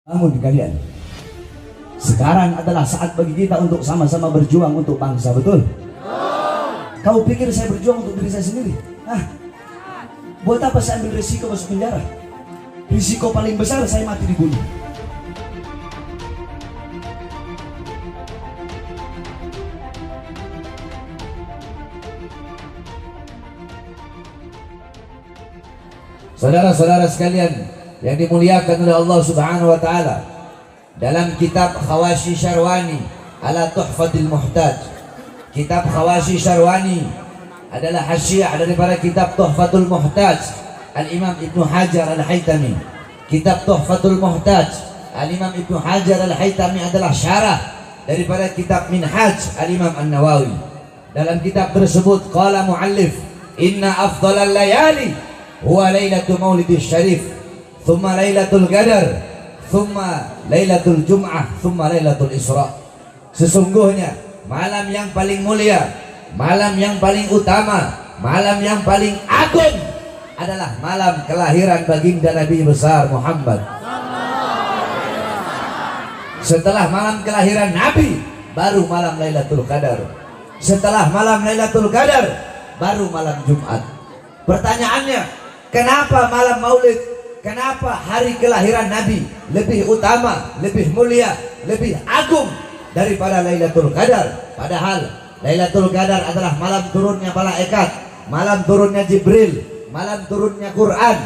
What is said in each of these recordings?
Namun kalian, sekarang adalah saat bagi kita untuk sama-sama berjuang untuk bangsa, betul? Kau pikir saya berjuang untuk diri saya sendiri? Hah? Buat apa saya ambil risiko masuk penjara? Risiko paling besar saya mati dibunuh. Saudara-saudara sekalian yang dimuliakan oleh Allah Subhanahu wa taala, dalam kitab Khawashi Syarwani ala Tuhfatil Muhtaj, kitab Khawashi Syarwani adalah hasyiah daripada kitab Tuhfatul Muhtaj Al-Imam Ibnu Hajar Al-Haytami. Kitab Tuhfatul Muhtaj Al-Imam Ibnu Hajar Al-Haytami adalah syarah daripada kitab Minhaj Al-Imam An-Nawawi. Dalam kitab tersebut qala muallif, inna afdhalal layali huwa lailatul maulidis syarif, thumma lailatul qadar, thumma lailatul jum'ah, thumma lailatul isra. Sesungguhnya malam yang paling mulia, malam yang paling utama, malam yang paling agung adalah malam kelahiran baginda Nabi besar Muhammad. Setelah malam kelahiran Nabi, baru malam Lailatul Qadar. Setelah malam Lailatul Qadar, baru malam Jumat. Pertanyaannya, kenapa malam Maulid, kenapa hari kelahiran Nabi lebih utama, lebih mulia, lebih agung daripada Lailatul Qadar? Padahal Lailatul Qadar adalah malam turunnya malaikat, malam turunnya Jibril, malam turunnya Quran,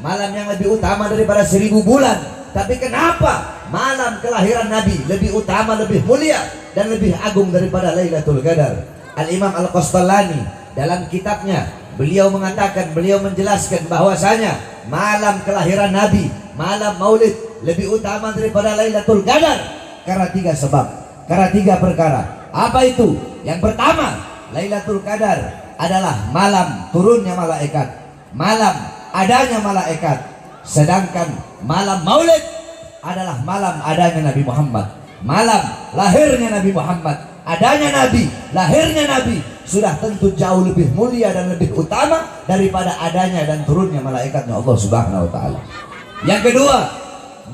malam yang lebih utama daripada 1000 bulan. Tapi kenapa malam kelahiran Nabi lebih utama, lebih mulia, dan lebih agung daripada Lailatul Qadar? Al-Imam Al-Qastallani dalam kitabnya, beliau mengatakan, beliau menjelaskan bahwasanya malam kelahiran Nabi, malam Maulid lebih utama daripada Lailatul Qadar karena 3 sebab, karena 3 perkara. Apa itu? Yang pertama, Lailatul Qadar adalah malam turunnya malaikat, malam adanya malaikat. Sedangkan malam Maulid adalah malam adanya Nabi Muhammad, malam lahirnya Nabi Muhammad. Adanya Nabi, lahirnya Nabi sudah tentu jauh lebih mulia dan lebih utama daripada adanya dan turunnya malaikatnya Allah Subhanahu wa taala. Yang kedua,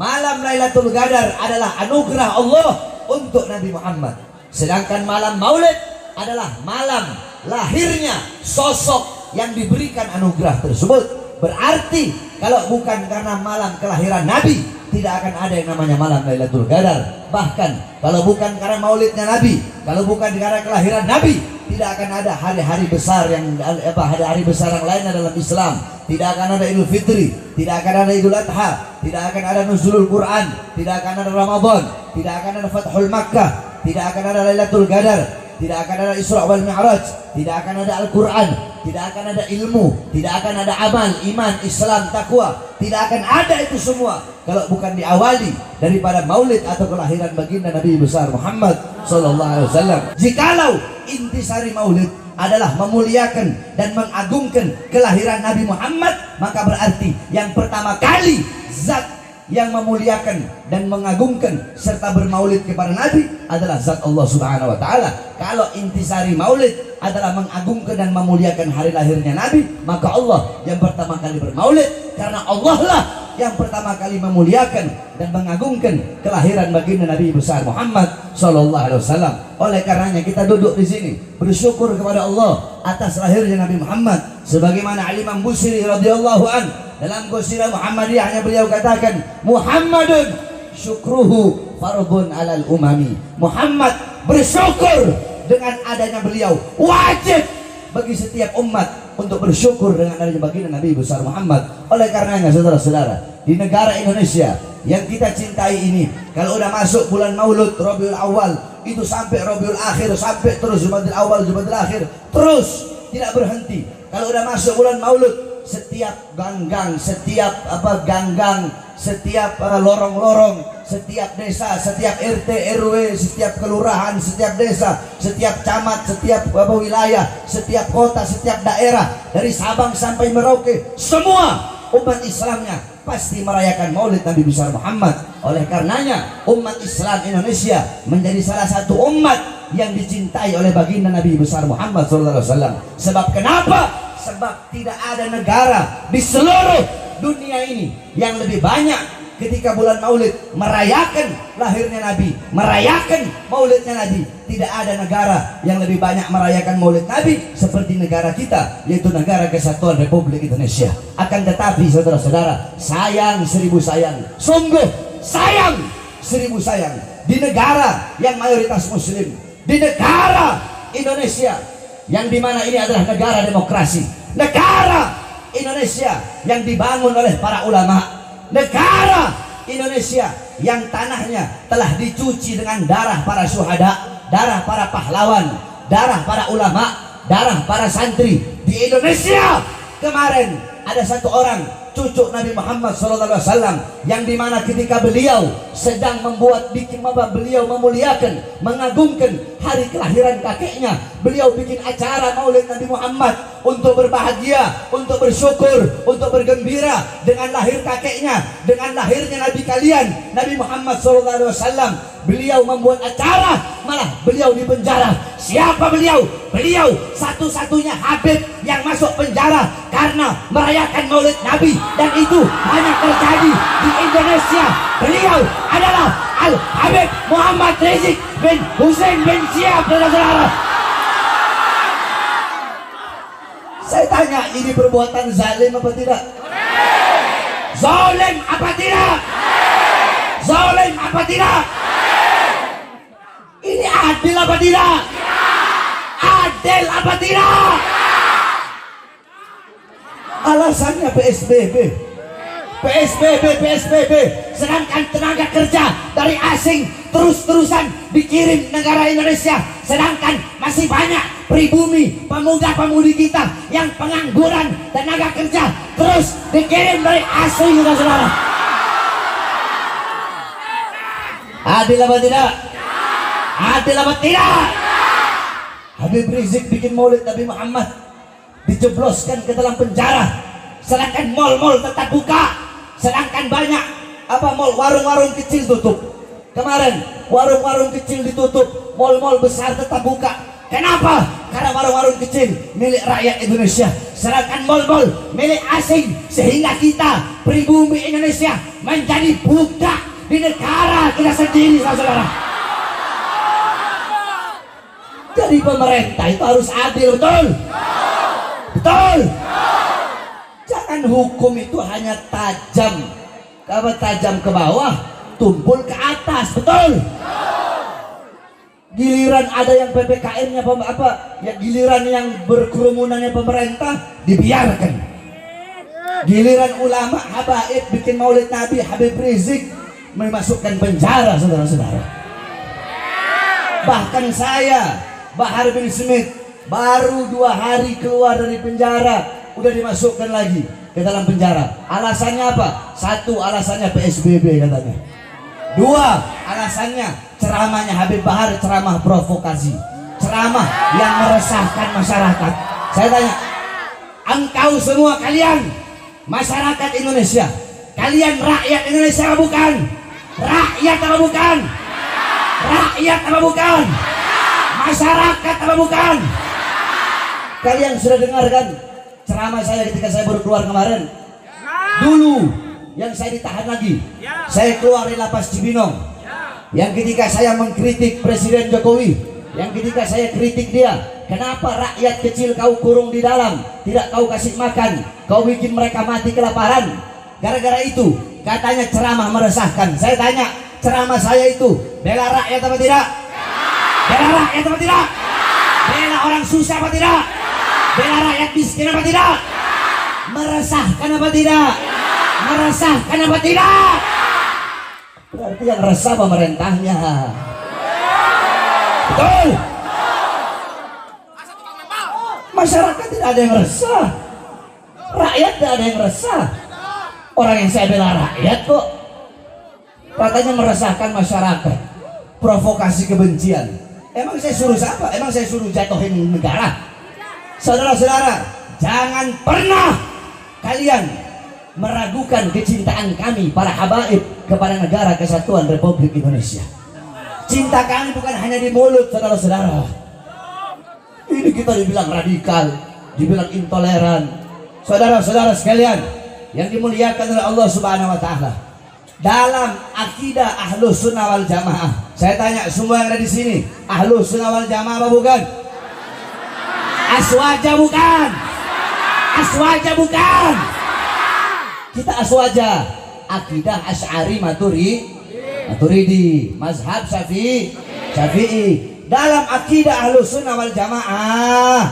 malam Lailatul Qadar adalah anugerah Allah untuk Nabi Muhammad. Sedangkan malam Maulid adalah malam lahirnya sosok yang diberikan anugerah tersebut. Berarti kalau bukan karena malam kelahiran Nabi, tidak akan ada yang namanya malam Lailatul Qadar. Bahkan kalau bukan karena maulidnya Nabi, kalau bukan karena kelahiran Nabi, tidak akan ada hari-hari besar yang hari-hari besar yang lainnya dalam Islam. Tidak akan ada Idul Fitri, tidak akan ada Idul Adha, tidak akan ada Nuzulul Quran, tidak akan ada Ramadan, tidak akan ada Fathul Makkah, tidak akan ada Lailatul Qadar, tidak akan ada Isra wal Mi'raj, tidak akan ada Al-Quran, tidak akan ada ilmu, tidak akan ada amal, iman, Islam, takwa. Tidak akan ada itu semua kalau bukan diawali daripada maulid atau kelahiran baginda Nabi besar Muhammad sallallahu alaihi wasallam. Jikalau intisari maulid adalah memuliakan dan mengagungkan kelahiran Nabi Muhammad, maka berarti yang pertama kali zat yang memuliakan dan mengagungkan serta bermaulid kepada Nabi adalah zat Allah Subhanahu wa taala. Kalau intisari maulid adalah mengagungkan dan memuliakan hari lahirnya Nabi, maka Allah yang pertama kali bermaulid, karena Allah lah yang pertama kali memuliakan dan mengagungkan kelahiran baginda Nabi besar Muhammad sallallahu alaihi wasallam. Oleh karenanya kita duduk di sini bersyukur kepada Allah atas lahirnya Nabi Muhammad, sebagaimana Al-Imam Busiri radhiyallahu an dalam Qasidah Muhammadiyahnya beliau katakan, Muhammadun syukruhu fardun alal umami. Muhammad bersyukur dengan adanya beliau, wajib bagi setiap umat untuk bersyukur dengan adanya baginda Nabi besar Muhammad. Oleh karenanya saudara-saudara, di negara Indonesia yang kita cintai ini, kalau udah masuk bulan Maulud, Rabiul Awal, itu sampai Rabiul Akhir, sampai terus Jumadil Awal, Jumadil Akhir, terus tidak berhenti. Kalau udah masuk bulan Maulud, setiap ganggang, setiap ganggang, setiap lorong-lorong, setiap desa, setiap RT RW, setiap kelurahan, setiap desa, setiap camat, setiap wilayah, setiap kota, setiap daerah, dari Sabang sampai Merauke, semua umat Islamnya pasti merayakan maulid Nabi besar Muhammad. Oleh karenanya umat Islam Indonesia menjadi salah satu umat yang dicintai oleh baginda Nabi besar Muhammad SAW. Sebab kenapa? Sebab tidak ada negara di seluruh dunia ini yang lebih banyak ketika bulan Maulid merayakan lahirnya Nabi, merayakan Maulidnya Nabi. Tidak ada negara yang lebih banyak merayakan Maulid Nabi seperti negara kita, yaitu Negara Kesatuan Republik Indonesia. Akan tetapi saudara-saudara, sayang seribu sayang, sungguh sayang seribu sayang, di negara yang mayoritas muslim, di negara Indonesia yang dimana ini adalah negara demokrasi, negara Indonesia yang dibangun oleh para ulama, negara Indonesia yang tanahnya telah dicuci dengan darah para syuhada, darah para pahlawan, darah para ulama, darah para santri. Di Indonesia kemarin ada satu orang cucu Nabi Muhammad SAW yang dimana ketika beliau sedang beliau memuliakan, mengagungkan hari kelahiran kakeknya, beliau bikin acara Maulid Nabi Muhammad untuk berbahagia, untuk bersyukur, untuk bergembira dengan lahir kakeknya, dengan lahirnya Nabi kalian, Nabi Muhammad SAW. Beliau membuat acara, malah beliau dipenjara. Siapa beliau? Beliau satu-satunya Habib yang masuk penjara karena merayakan Maulid Nabi, dan itu hanya terjadi di Indonesia. Beliau adalah Al Habib Muhammad Rizik bin Hussein bin Syihab, saudara-saudara. Saya tanya, ini perbuatan zalim apa tidak? Zalim apa tidak? Zalim apa tidak? Ini adil apa tidak? Adil apa tidak? Alasannya PSBB, sedangkan tenaga kerja dari asing terus-terusan dikirim negara Indonesia, sedangkan masih banyak pribumi, pemuda-pemudi kita yang pengangguran tenaga kerja terus dikirim dari asing, saudara-saudara. Adil apa tidak? Adil apa tidak? Habib Rizik bikin Maulid Nabi Muhammad, dijebloskan ke dalam penjara, sedangkan mal-mal tetap buka, sedangkan banyak warung-warung kecil tutup. Kemarin warung-warung kecil ditutup, mal-mal besar tetap buka. Kenapa? Karena warung-warung kecil milik rakyat Indonesia, sedangkan mal-mal milik asing, sehingga kita pribumi Indonesia menjadi budak di negara kita sendiri, saudara. Jadi pemerintah itu harus adil, betul? Betul? Jangan hukum itu hanya tajam ke bawah, tumpul ke atas, betul? Giliran ada yang PPKM-nya giliran yang berkerumunannya pemerintah dibiarkan. Giliran ulama habaib bikin Maulid Nabi, Habib Rizik memasukkan penjara, saudara-saudara. Bahkan saya, Bahar bin Smith, baru 2 hari keluar dari penjara udah dimasukkan lagi ke dalam penjara. Alasannya apa? 1, alasannya PSBB katanya. 2, alasannya ceramahnya Habib Bahar, ceramah provokasi, ceramah yang meresahkan masyarakat. Saya tanya, engkau semua kalian masyarakat Indonesia, kalian rakyat Indonesia apa bukan? Rakyat apa bukan? Rakyat apa bukan? Masyarakat apa bukan? Kalian sudah dengarkan ceramah saya ketika saya baru keluar kemarin? Dulu yang saya ditahan lagi, saya keluar dari lapas Cibinong. Yang ketika saya mengkritik Presiden Jokowi, yang ketika saya kritik dia, kenapa rakyat kecil kau kurung di dalam, tidak kau kasih makan, kau bikin mereka mati kelaparan. Gara-gara itu katanya ceramah meresahkan. Saya tanya, ceramah saya itu bela rakyat apa tidak? Bela rakyat apa tidak? Bela orang susah apa tidak? Bela rakyat miskin apa tidak? Meresahkan apa tidak? Meresahkan apa tidak? Berarti yang resah pemerintahnya. Betul? Masyarakat tidak ada yang resah, rakyat tidak ada yang resah. Orang yang saya bela rakyat kok katanya meresahkan masyarakat, provokasi kebencian. Emang saya suruh siapa? Emang saya suruh jatuhin negara? Saudara-saudara, jangan pernah kalian meragukan kecintaan kami para habaib kepada Negara Kesatuan Republik Indonesia. Cinta kami bukan hanya di mulut, saudara-saudara. Ini kita dibilang radikal, dibilang intoleran. Saudara-saudara sekalian yang dimuliakan oleh Allah Subhanahu wa taala, dalam akidah Ahlus Sunnah wal Jamaah. Saya tanya semua yang ada di sini, Ahlus Sunnah wal Jamaah apa bukan? Aswaja bukan? Aswaja bukan? Kita aswaja. Akidah Asy'ari Maturidi, mazhab Syafi'i. Dalam akidah Ahlus Sunnah wal Jamaah,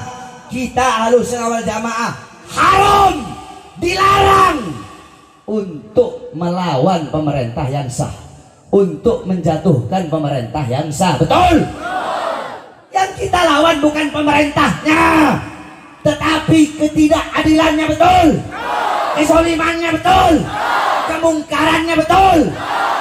kita Ahlus Sunnah wal Jamaah haram, dilarang untuk melawan pemerintah yang sah, untuk menjatuhkan pemerintah yang sah. Betul? Yang kita lawan bukan pemerintahnya, tetapi ketidakadilannya. Betul? Kezalimannya. Betul? Kemungkarannya. Betul?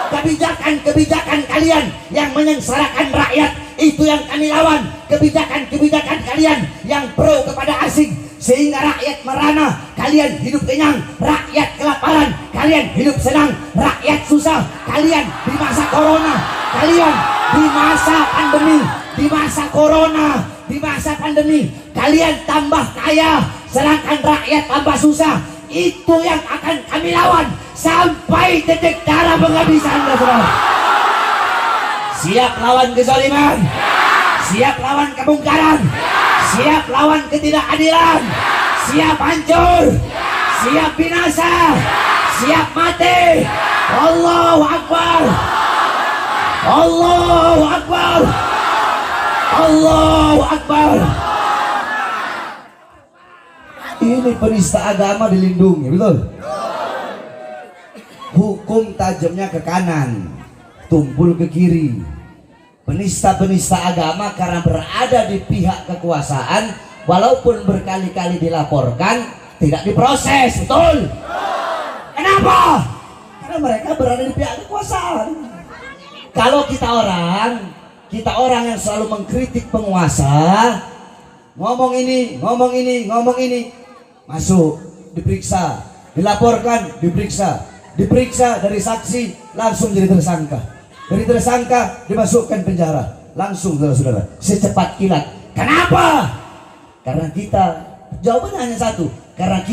Kebijakan-kebijakan kalian yang menyengsarakan rakyat, itu yang kami lawan. Kebijakan-kebijakan kalian yang pro kepada asing, sehingga rakyat merana, kalian hidup kenyang, rakyat kelaparan, kalian hidup senang, rakyat susah. Kalian di masa corona, kalian di masa pandemi, di masa corona, di masa pandemi, kalian tambah kaya, sedangkan rakyat tambah susah. Itu yang akan kami lawan sampai titik darah penghabisan. Siap lawan kezaliman, siap lawan kemungkaran, siap lawan ketidakadilan, siap hancur, siap binasa, siap mati. Allahu Akbar, Allahu Akbar, Allahu Akbar. Ini penista agama dilindungi, betul? Hukum tajamnya ke kanan, tumpul ke kiri. Penista-penista agama karena berada di pihak kekuasaan, walaupun berkali-kali dilaporkan, tidak diproses. Betul? Kenapa? Karena mereka berada di pihak kekuasaan. Kalau kita orang yang selalu mengkritik penguasa, ngomong ini, masuk, diperiksa, dilaporkan, diperiksa dari saksi, langsung jadi tersangka. Dari tersangka dimasukkan penjara, langsung, saudara-saudara, secepat kilat. Kenapa? Karena kita, jawabannya hanya satu, karena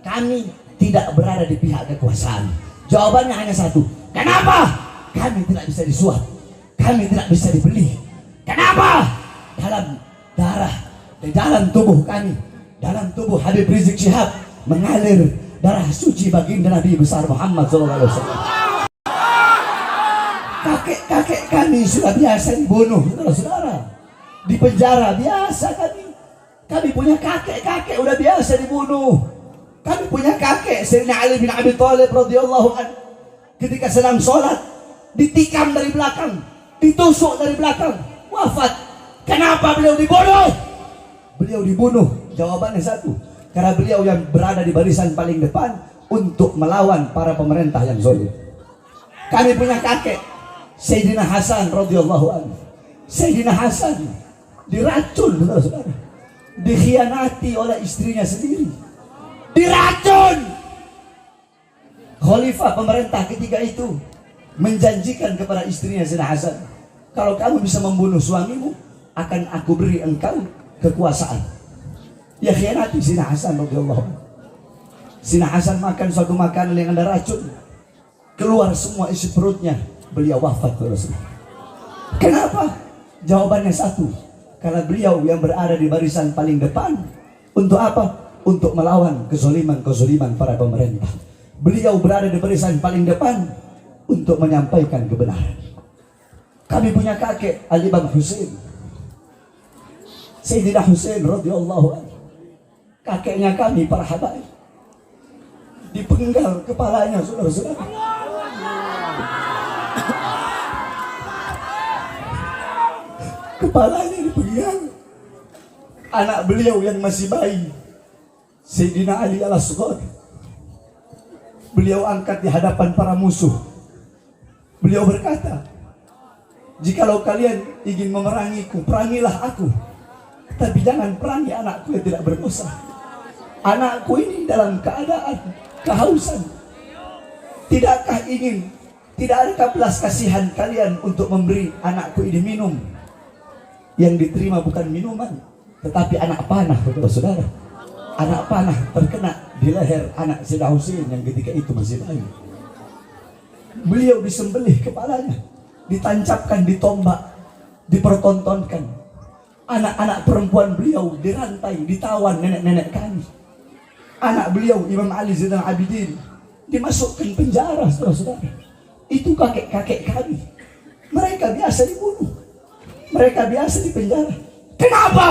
kami tidak berada di pihak kekuasaan. Jawabannya hanya satu, kenapa? Kami tidak bisa disuap, kami tidak bisa dibeli. Kenapa? Dalam darah, di dalam tubuh kami, dalam tubuh Habib Rizik Syihab mengalir darah suci baginda Nabi besar Muhammad SAW. Kakek-kakek kami sudah biasa dibunuh, saudara-saudara. Di penjara biasa kami. Kami punya kakek-kakek udah biasa dibunuh. Kami punya kakek Sayyidina Ali bin Abi Thalib radhiyallahu anhu, ketika sedang sholat ditikam dari belakang, ditusuk dari belakang, wafat. Kenapa beliau dibunuh? Beliau dibunuh, jawabannya satu, karena beliau yang berada di barisan paling depan untuk melawan para pemerintah yang zalim. Kami punya kakek Sayyidina Hasan radhiyallahu anhu. Sayyidina Hasan diracun, saudara-saudara, dikhianati oleh istrinya sendiri, diracun. Khalifah pemerintah ketika itu menjanjikan kepada istrinya Sayyidina Hasan, kalau kamu bisa membunuh suamimu, akan aku beri engkau kekuasaan. Ya khianati Sayyidina Hasan radhiyallahu anhu. Sayyidina Hasan makan suatu makanan yang ada racun, keluar semua isi perutnya, beliau wafat. Kenapa? Jawabannya satu, karena beliau yang berada di barisan paling depan. Untuk apa? Untuk melawan kezaliman para pemerintah. Beliau berada di barisan paling depan untuk menyampaikan kebenaran. Kami punya kakek Al-Imam Husain, Sayyidina Husain radhiyallahu anhu. Kakeknya kami para habaib, dipenggal kepalanya, saudara-saudara. Kepalanya dipenggal. Anak beliau yang masih bayi, Sayyidina Ali al-Asghar, beliau angkat di hadapan para musuh. Beliau berkata, jikalau kalian ingin memerangiku, perangilah aku, tapi jangan perangi anakku yang tidak berdosa. Anakku ini dalam keadaan kehausan. Tidakkah ingin, tidak adakah belas kasihan kalian untuk memberi anakku ini minum? Yang diterima bukan minuman, tetapi anak panah, saudara. Anak panah terkena di leher anak Sayyidina Husain yang ketika itu masih bayi. Beliau disembelih kepalanya, ditancapkan di tombak, dipertontonkan. Anak-anak perempuan beliau dirantai, ditawan nenek-nenek kami. Anak beliau Imam Ali Zainal Abidin dimasukkan penjara, saudara-saudara. Itu kakek-kakek kami. Mereka biasa dibunuh, mereka biasa dipenjara. Kenapa?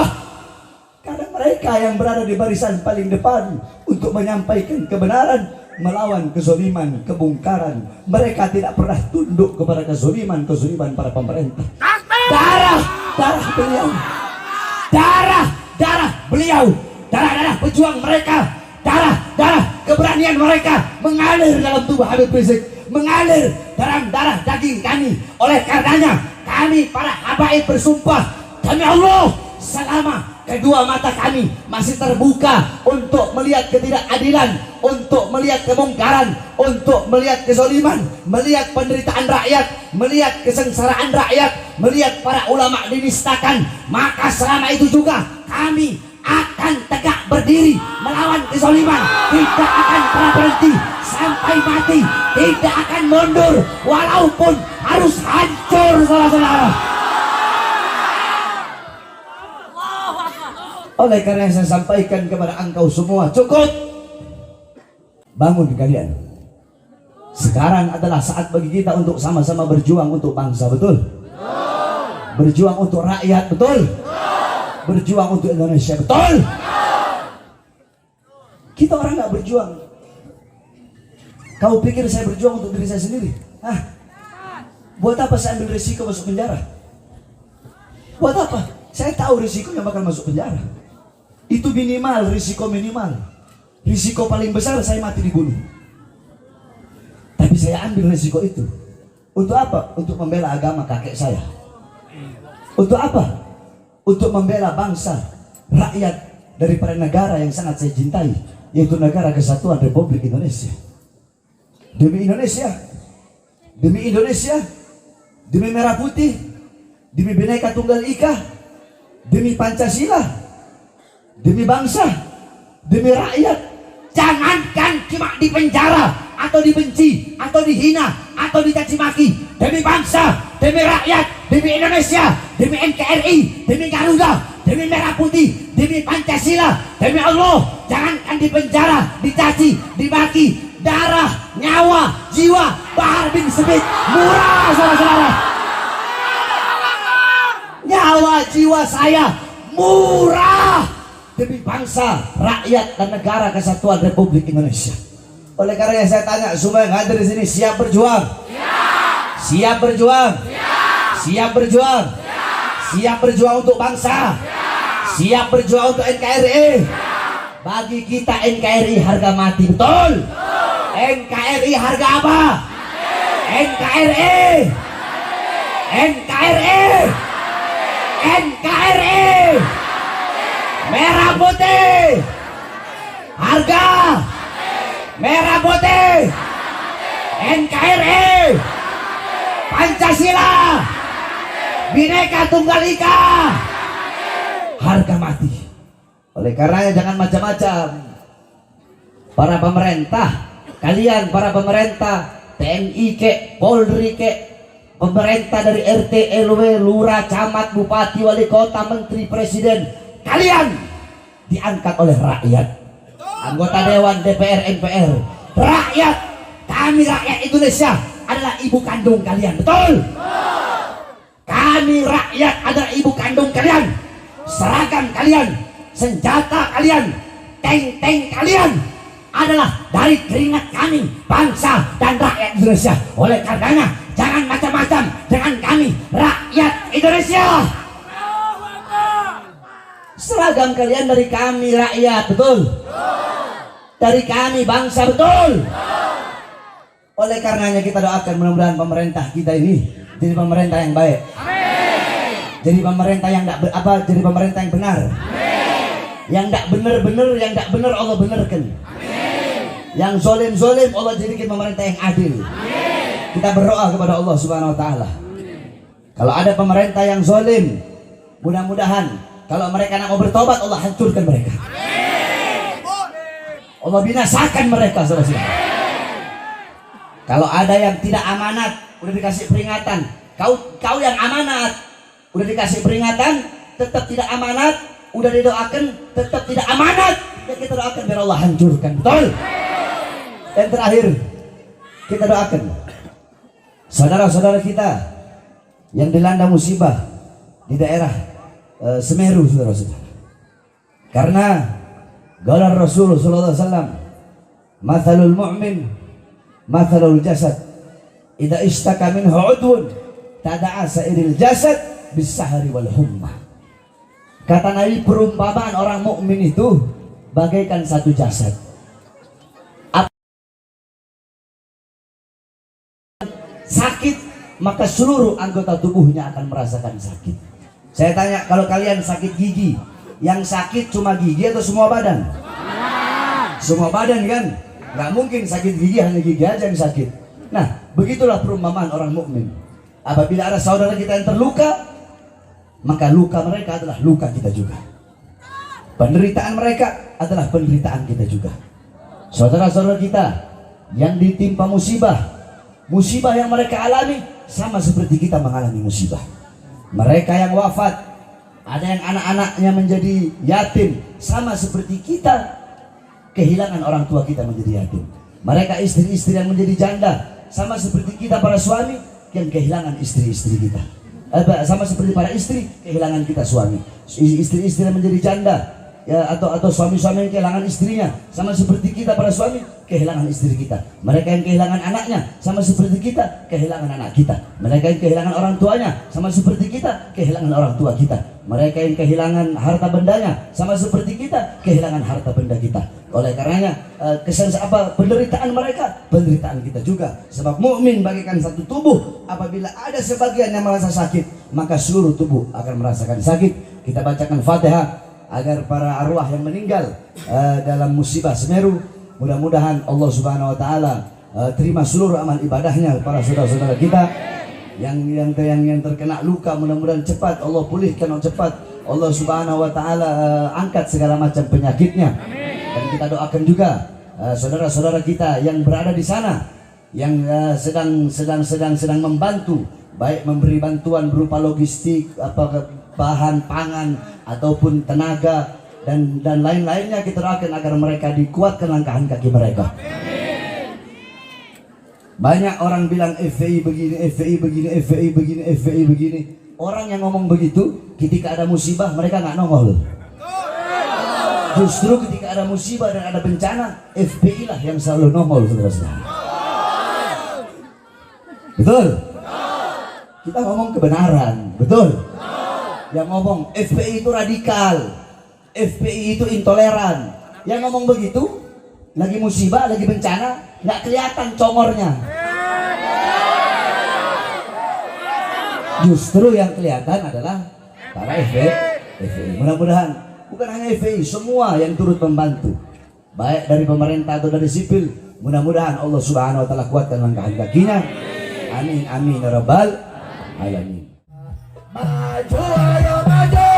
Karena mereka yang berada di barisan paling depan untuk menyampaikan kebenaran, melawan kezaliman, kebongkaran. Mereka tidak pernah tunduk kepada kezaliman para pemerintah. Darah beliau, darah beliau, darah pejuang mereka, darah keberanian mereka mengalir dalam tubuh Habib Rizik, mengalir dalam darah daging kami. Oleh karenanya kami para habaib bersumpah demi Allah, selama kedua mata kami masih terbuka untuk melihat ketidakadilan, untuk melihat kemungkaran, untuk melihat kezaliman, melihat penderitaan rakyat, melihat kesengsaraan rakyat, melihat para ulama dinistakan, maka selama itu juga kami akan tegak berdiri melawan kezaliman, tidak akan pernah berhenti sampai mati, tidak akan mundur walaupun harus hancur, saudara-saudara. Oleh karena saya sampaikan kepada engkau semua, cukup. Bangun kalian. Sekarang adalah saat bagi kita untuk sama-sama berjuang untuk bangsa, betul? Berjuang untuk rakyat, betul? Berjuang untuk Indonesia, betul? Kita orang nggak berjuang. Kau pikir saya berjuang untuk diri saya sendiri? Hah? Buat apa saya ambil risiko masuk penjara? Buat apa? Saya tahu risikonya bakal masuk penjara. Itu minimal, risiko minimal. Risiko paling besar saya mati dibunuh. Tapi saya ambil risiko itu. Untuk apa? Untuk membela agama kakek saya. Untuk apa? Untuk membela bangsa, rakyat daripada negara yang sangat saya cintai, yaitu negara kesatuan Republik Indonesia. Demi Indonesia, demi Indonesia, demi merah putih, demi Bhinneka Tunggal Ika, demi Pancasila, demi bangsa, demi rakyat. Jangankan cuma di penjara atau dibenci atau dihina atau dicaci maki, demi bangsa, demi rakyat, demi Indonesia, demi NKRI, demi Garuda, demi merah putih, demi Pancasila, demi Allah, jangankan di penjara, dicaci, dimaki, darah, nyawa, jiwa Bahar bin Smith murah, saudara-saudara. Nyawa jiwa saya murah demi bangsa, rakyat, dan negara kesatuan Republik Indonesia. Oleh karena saya tanya semua yang hadir di sini, siap berjuang? Siap. Siap berjuang? Siap. Siap berjuang? Siap. Siap berjuang untuk bangsa? Siap. Siap berjuang untuk NKRI? Siap. Bagi kita NKRI harga mati, betul? Betul. NKRI harga apa? Mati. NKRI. NKRI. NKRI. Merah putih, harga merah putih, NKRI, Pancasila, Bhinneka Tunggal Ika, harga mati. Oleh karenanya jangan macam-macam. Para pemerintah, kalian para pemerintah, TNI kek, Polri kek, pemerintah dari RT, RW, lurah, camat, bupati, wali kota, menteri, presiden, kalian diangkat oleh rakyat, anggota dewan, DPR, MPR, rakyat. Kami rakyat Indonesia adalah ibu kandung kalian, betul? Kami rakyat adalah ibu kandung kalian. Seragam kalian, senjata kalian, tank-tank kalian adalah dari keringat kami, bangsa dan rakyat Indonesia. Oleh karenanya jangan macam-macam dengan kami rakyat Indonesia. Seragam kalian dari kami rakyat, betul? Dari kami bangsa, betul? Oleh karenanya kita doakan mudah-mudahan pemerintah kita ini jadi pemerintah yang baik. Amin. Jadi pemerintah yang jadi pemerintah yang benar. Amin. Yang tidak benar-benar, yang tidak benar Allah benarkan. Amin. Yang zolim-zolim Allah jadikan pemerintah yang adil. Amin. Kita berdoa kepada Allah Subhanahu Wa Taala. Kalau ada pemerintah yang zolim, mudah-mudahan kalau mereka nak mau bertobat, Allah hancurkan mereka. Amin. Allah binasakan mereka, saudara-saudara. Kalau ada yang tidak amanat, udah dikasih peringatan. Kau yang amanat, udah dikasih peringatan, tetap tidak amanat, udah didoakan, tetap tidak amanat. Ya kita doakan biar Allah hancurkan. Betul? Yang terakhir, kita doakan saudara-saudara kita yang dilanda musibah di daerah Semeru, saudara-saudara. Karena qala Rasul sallallahu alaihi wasallam, "Mathalul mu'min mathalul jasad, idza ishtaka minhu 'udwun tada'a sa'iril jasad bis-sahri wal humma." Kata Nabi, perumpamaan orang mukmin itu bagaikan satu jasad. Sakit, maka seluruh anggota tubuhnya akan merasakan sakit. Saya tanya, kalau kalian sakit gigi, yang sakit cuma gigi atau semua badan? Semua badan kan? Nggak mungkin sakit gigi hanya gigi aja yang sakit. Nah, begitulah perumpamaan orang mukmin. Apabila ada saudara kita yang terluka, maka luka mereka adalah luka kita juga. Penderitaan mereka adalah penderitaan kita juga. Saudara-saudara kita yang ditimpa musibah yang mereka alami sama seperti kita mengalami musibah. Mereka yang wafat, ada yang anak-anaknya menjadi yatim, sama seperti kita kehilangan orang tua kita menjadi yatim. Mereka istri-istri yang menjadi janda, sama seperti kita para suami yang kehilangan istri-istri kita. Sama seperti para istri kehilangan kita suami. Istri-istri yang menjadi janda, ya, atau suami-suami yang kehilangan istrinya, sama seperti kita para suami kehilangan istri kita. Mereka yang kehilangan anaknya sama seperti kita kehilangan anak kita. Mereka yang kehilangan orang tuanya sama seperti kita kehilangan orang tua kita. Mereka yang kehilangan harta bendanya sama seperti kita kehilangan harta benda kita. Oleh karenanya penderitaan mereka, penderitaan kita juga. Sebab mukmin bagaikan satu tubuh. Apabila ada sebagian yang merasa sakit, maka seluruh tubuh akan merasakan sakit. Kita bacakan Fatihah agar para arwah yang meninggal dalam musibah Semeru, mudah-mudahan Allah Subhanahu wa taala terima seluruh amal ibadahnya. Para saudara-saudara kita yang terkena luka, mudah-mudahan cepat Allah pulihkan, cepat Allah Subhanahu wa taala angkat segala macam penyakitnya. Dan kita doakan juga saudara-saudara kita yang berada di sana, yang sedang membantu, baik memberi bantuan berupa logistik, bahan pangan ataupun tenaga dan lain-lainnya. Kita doakan agar mereka dikuatkan langkahan kaki mereka. Banyak orang bilang FPI begini, FPI begini, FPI begini, FPI begini. Orang yang ngomong begitu ketika ada musibah mereka nggak nongol. Justru ketika ada musibah dan ada bencana, FPI lah yang selalu nongol, saudara-saudara. Betul? Kita ngomong kebenaran, betul? Yang ngomong FPI itu radikal, FPI itu intoleran. Yang ngomong begitu, lagi musibah, lagi bencana, nggak kelihatan congornya. Justru yang kelihatan adalah para FPI. Mudah-mudahan bukan hanya FPI, semua yang turut membantu, baik dari pemerintah atau dari sipil, mudah-mudahan Allah Subhanahu wa taala kuatkan langkahan kakinya. Amin amin ya rabbal alamin. Maju ayo maju,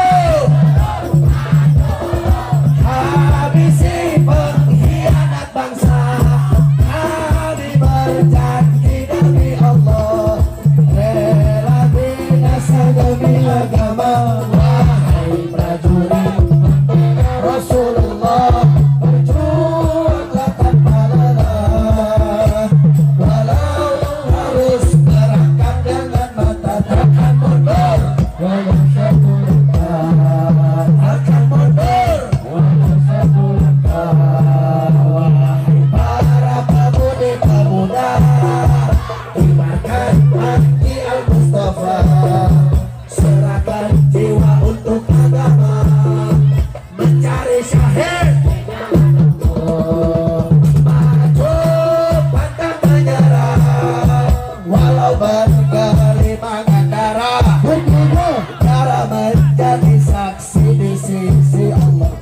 habisi pengkhianat bangsa. Kami berjanji demi Allah, rela binasa demi agama. Wahai prajurit Rasulullah, berjuanglah tanpa lelah. Walau harus berangkat dengan mata takkan mundur. Walau satu langkah akan mundur. Walau satu langkah. Wahai para pemuda, imarkan hati Al-Mustafa, serahkan jiwa untuk agama, mencari syahid. Maju pantang menyerah, walau bergelimang darah. Cara menjadi saksi di sisi Allah,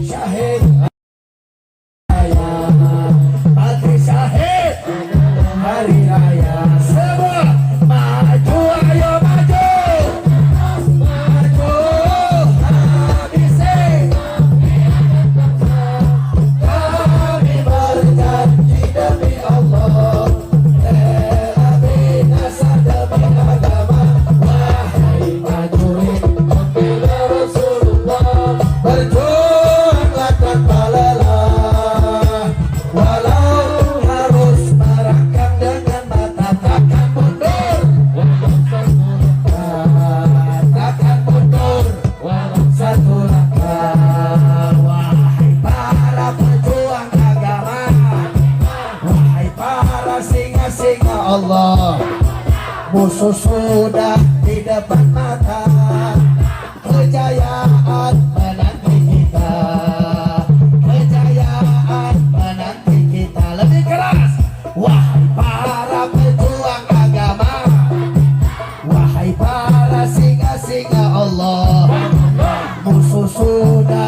syahid raya, mati syahid hari raya. Semua maju ayo maju. musuh sudah di depan mata, kejayaan menanti kita, kejayaan menanti kita. Lebih keras, wahai para pejuang agama, wahai para singa-singa Allah, musuh sudah